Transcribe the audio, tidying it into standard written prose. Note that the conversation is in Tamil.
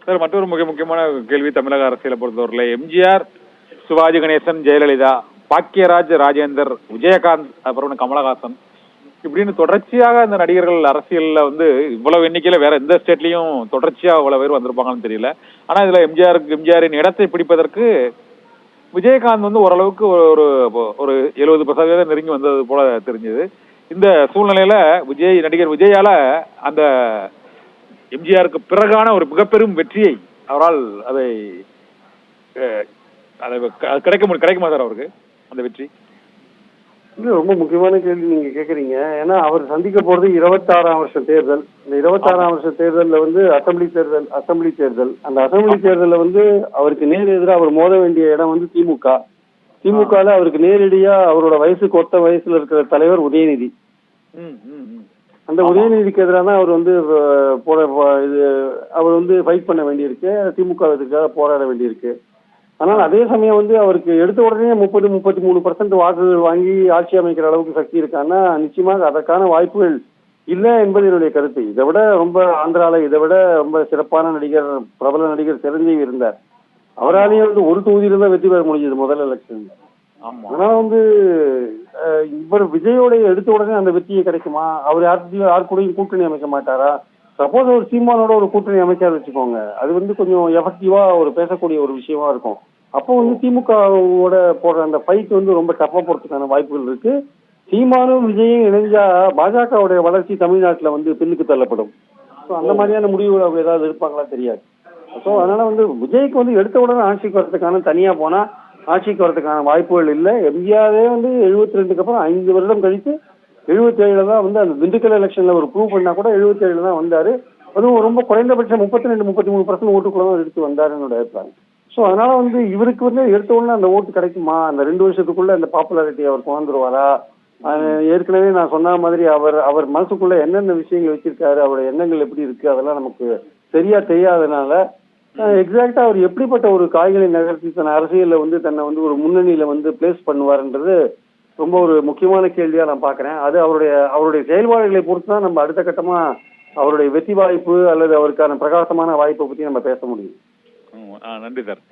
சார் மற்றொரு முக்கியமான கேள்வி தமிழக அரசியலை பொறுத்தவரையில் எம்ஜிஆர், சிவாஜி கணேசன், ஜெயலலிதா, பாக்கியராஜ், ராஜேந்தர், விஜயகாந்த், அப்புறம் கமலஹாசன் இப்படின்னு தொடர்ச்சியாக அந்த நடிகர்கள் அரசியல்ல இவ்வளவு எண்ணிக்கையில வேற எந்த ஸ்டேட்லயும் தொடர்ச்சியா இவ்வளவு பேர் வந்திருப்பாங்கன்னு தெரியல. ஆனா இதுல எம்ஜிஆரின் இடத்தை பிடிப்பதற்கு விஜயகாந்த் ஓரளவுக்கு ஒரு ஒரு 70% நெருங்கி வந்தது போல தெரிஞ்சது. இந்த சூழ்நிலையில நடிகர் விஜயால அந்த எம்ஜிஆருக்கு பிறகான ஒரு மிகப்பெரும் வெற்றியை அவரால் அதை கிடைக்குமா சார் அவருக்கு அந்த வெற்றி? இல்ல, ரொம்ப முக்கியமான கேள்வி நீங்க கேக்குறீங்க. ஏன்னா அவர் சந்திக்க போறது 26ஆம் வருஷ தேர்தல். இந்த 26ஆம் வருஷ தேர்தல்ல அசம்பிளி தேர்தல். அந்த அசம்பிளி தேர்தல்ல அவருக்கு நேர் எதிராக அவர் மோத வேண்டிய இடம் திமுகல அவருக்கு நேரடியா அவரோட வயசுக்கு ஒத்த வயசுல இருக்கிற தலைவர் உதயநிதி. அந்த உதயநிதிக்கு எதிராக தான் அவர் ஃபைட் பண்ண வேண்டியிருக்கு, திமுக எதிர்க்காக போராட வேண்டியிருக்கு. ஆனால் அதே சமயம் அவருக்கு எடுத்த உடனே 30-33% வாக்குகள் வாங்கி ஆட்சி அமைக்கிற அளவுக்கு சக்தி இருக்கான்னா நிச்சயமாக அதற்கான வாய்ப்புகள் இல்லை என்பது என்னுடைய கருத்து. இதை விட ரொம்ப ஆந்திரால இதை விட ரொம்ப சிறப்பான நடிகர், பிரபல நடிகர் சிரஞ்சீவி இருந்தார். அவராலேயே ஒரு தொகுதியில தான் வெற்றி பெற முடிஞ்சது முதல் எலெக்ஷன். அதனால இவர் விஜயோட எடுத்த உடனே அந்த வெற்றியை கிடைக்குமா? அவர் யார் கூடயும் கூட்டணி அமைக்க மாட்டாரா? சப்போஸ் ஒரு சீமானோட ஒரு கூட்டணி அமைச்சார் வச்சுக்கோங்க, அது கொஞ்சம் எஃபெக்டிவா ஒரு பேசக்கூடிய ஒரு விஷயமா இருக்கும். அப்போ திமுகவோட போடுற அந்த ஃபைட் ரொம்ப டஃபா போறதுக்கான வாய்ப்புகள் இருக்கு. சீமானும் விஜயும் இணைஞ்சா பாஜகவுடைய வளர்ச்சி தமிழ்நாட்டுல பின்னுக்கு தள்ளப்படும். அந்த மாதிரியான முடிவுகள் அவங்க ஏதாவது இருப்பாங்களா தெரியாது. ஸோ அதனால விஜய்க்கு எடுத்த உடனே ஆட்சிக்கு வரதுக்கான தனியா போனா ஆட்சிக்கு வரதுக்கான வாய்ப்புகள் இல்லை. எம்ஜிஆரே 72க்கு அப்புறம் 5 வருடம் கழித்து 77 தான் அந்த திண்டுக்கல் எலெக்ஷன்ல ஒரு ப்ரூவ் பண்ணா கூட 77 தான் வந்தாரு. அதுவும் ரொம்ப குறைந்தபட்சம் 32-33% ஓட்டுக்குள்ள தான் எடுத்து வந்தாருன்னு அபிப்பிராயம். ஸோ அதனால இவருக்கு எடுத்த உடனே அந்த ஓட்டு கிடைக்குமா? அந்த 2 வருஷத்துக்குள்ள அந்த பாப்புலாரிட்டி அவர் கொண்டுருவாரா? ஏற்கனவே நான் சொன்ன மாதிரி அவர் மனசுக்குள்ள என்னென்ன விஷயங்கள் வச்சிருக்காரு, அவருடைய எண்ணங்கள் எப்படி இருக்கு, அதெல்லாம் நமக்கு சரியா தெரியாதனால எக்ஸாக்டா அவர் எப்படிப்பட்ட ஒரு காய்களை நகர்த்தி தன் அரசியல்ல தன்னை ஒரு முன்னணியில பிளேஸ் பண்ணுவாருன்றது ரொம்ப ஒரு முக்கியமான கேள்வியா நான் பாக்குறேன். அது அவருடைய செயல்பாடுகளை பொறுத்து தான் நம்ம அடுத்த கட்டமா அவருடைய வெற்றி வாய்ப்பு அல்லது அவருக்கான பிரகாசமான வாய்ப்பை பத்தி நம்ம பேச முடியும். நன்றி சார்.